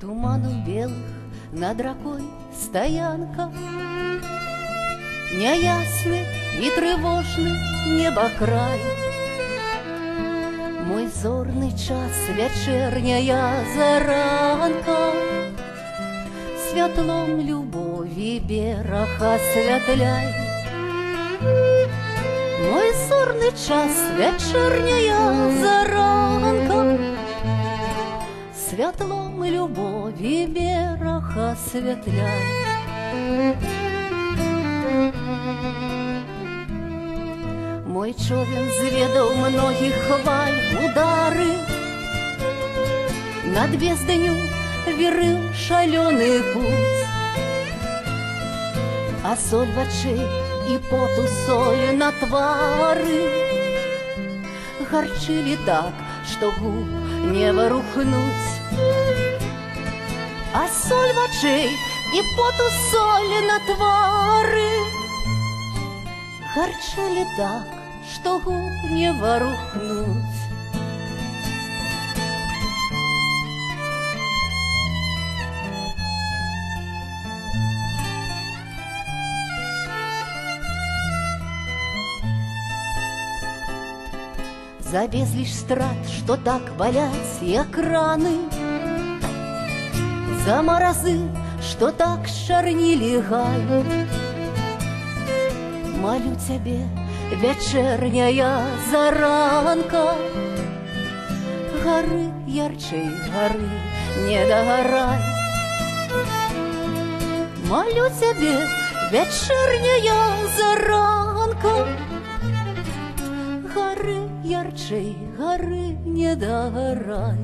Туманов белых над рекой стоянка, неясный и тревожный небокрай. Мой зорный час, вечерняя заранка, святлом любови берег осветляй. Мой зорный час, вечерняя заранка, святлом любови берег осветляй. Мой човен зведал многих хваль удары, над безданью верил шаленый путь. А соль в очей и поту соль на твары горчили так, что губ не ворухнуть. А соль в очей и поту соль на твары горчили так, что губ не ворухнуть. За безлишь страт, что так болят экраны, за морозы, что так шарнили гай, молю тебе, вечерняя заранка, горы ярчей горы не догорай. Молю тебе, вечерняя заранка, горы ярчей горы не догорай.